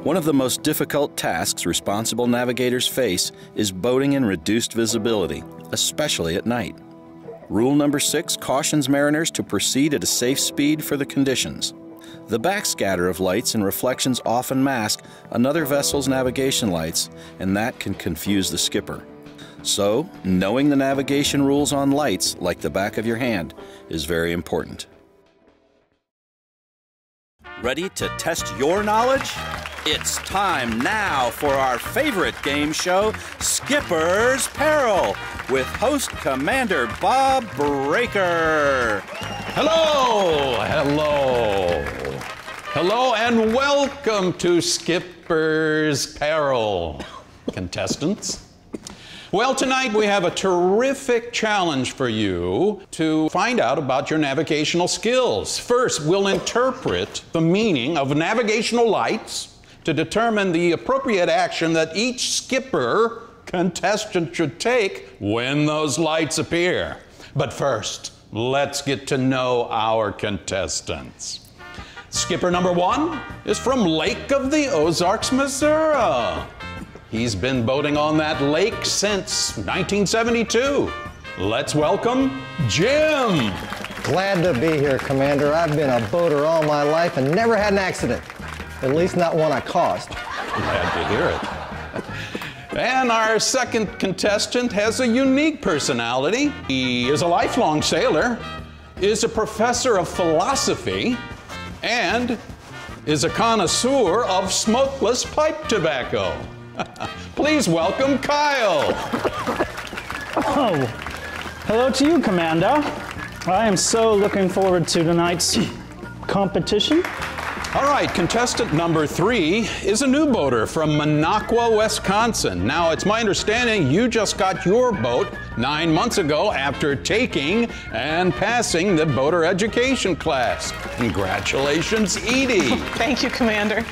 One of the most difficult tasks responsible navigators face is boating in reduced visibility, especially at night. Rule number 6 cautions mariners to proceed at a safe speed for the conditions. The backscatter of lights and reflections often mask another vessel's navigation lights, and that can confuse the skipper. So, knowing the navigation rules on lights, like the back of your hand, is very important. Ready to test your knowledge? It's time now for our favorite game show, Skipper's Peril, with host Commander Bob Breaker. Hello, hello, hello, and welcome to Skipper's Peril, contestants. Well, tonight we have a terrific challenge for you to find out about your navigational skills. First, we'll interpret the meaning of navigational lights to determine the appropriate action that each skipper contestant should take when those lights appear. But first, let's get to know our contestants. Skipper number 1 is from Lake of the Ozarks, Missouri. He's been boating on that lake since 1972. Let's welcome Jim. Glad to be here, Commander. I've been a boater all my life and never had an accident. At least not one I caused. Glad to hear it. And our second contestant has a unique personality. He is a lifelong sailor, is a professor of philosophy, and is a connoisseur of smokeless pipe tobacco. Please welcome Kyle. Oh, hello to you, Commander. I am so looking forward to tonight's competition. All right, contestant number 3 is a new boater from Minocqua, Wisconsin. Now, it's my understanding you just got your boat 9 months ago after taking and passing the boater education class. Congratulations, Edie. Thank you, Commander.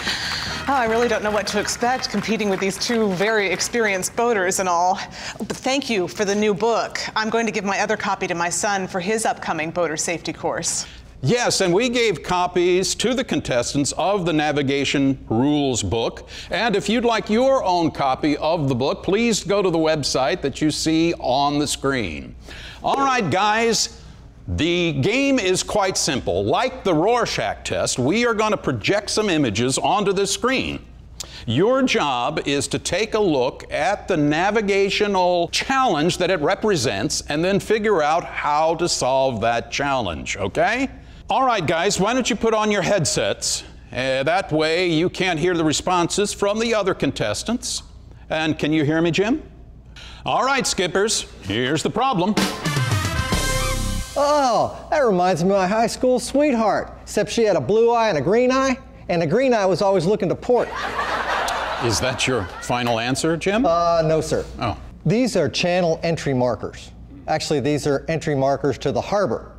Oh, I really don't know what to expect competing with these two very experienced boaters and all. But thank you for the new book. I'm going to give my other copy to my son for his upcoming boater safety course. Yes, and we gave copies to the contestants of the Navigation Rules book. And if you'd like your own copy of the book, please go to the website that you see on the screen. All right, guys. The game is quite simple. Like the Rorschach test, we are going to project some images onto the screen. Your job is to take a look at the navigational challenge that it represents and then figure out how to solve that challenge, okay? All right, guys, why don't you put on your headsets? That way you can't hear the responses from the other contestants. And can you hear me, Jim? All right, skippers, here's the problem. Oh, that reminds me of my high school sweetheart, except she had a blue eye and a green eye, and the green eye was always looking to port. Is that your final answer, Jim? No, sir. Oh. These are channel entry markers. Actually, these are entry markers to the harbor.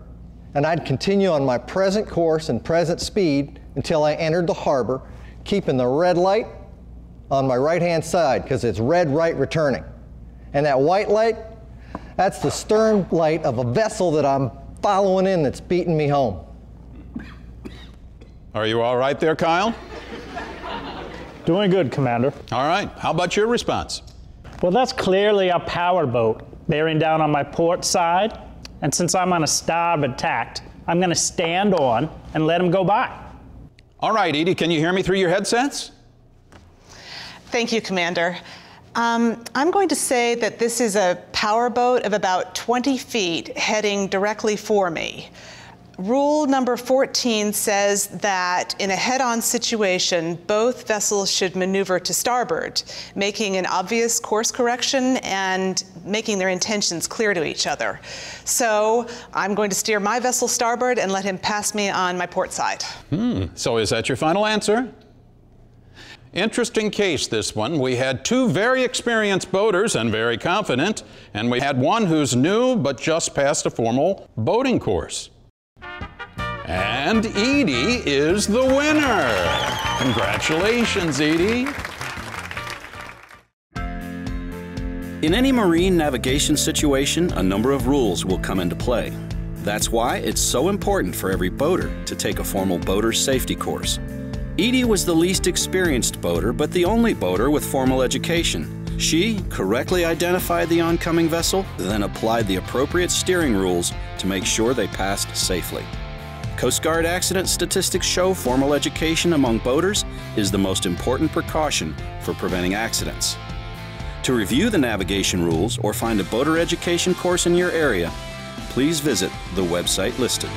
And I'd continue on my present course and present speed until I entered the harbor, keeping the red light on my right-hand side, because it's red right returning. And that white light, that's the stern light of a vessel that I'm following in that's beating me home. Are you all right there, Kyle? Doing good, Commander. All right, how about your response? Well, that's clearly a power boat bearing down on my port side. And since I'm on a starboard tack, I'm going to stand on and let him go by. All right, Edie, can you hear me through your headsets? Thank you, Commander. I'm going to say that this is a power boat of about 20 feet heading directly for me. Rule number 14 says that in a head-on situation, both vessels should maneuver to starboard, making an obvious course correction and making their intentions clear to each other. So I'm going to steer my vessel starboard and let him pass me on my port side. So is that your final answer? Interesting case, this one. We had 2 very experienced boaters and very confident, and we had one who's new but just passed a formal boating course. And Edie is the winner. Congratulations, Edie. In any marine navigation situation, a number of rules will come into play. That's why it's so important for every boater to take a formal boater safety course. Edie was the least experienced boater, but the only boater with formal education. She correctly identified the oncoming vessel, then applied the appropriate steering rules to make sure they passed safely. Coast Guard accident statistics show formal education among boaters is the most important precaution for preventing accidents. To review the navigation rules or find a boater education course in your area, please visit the website listed.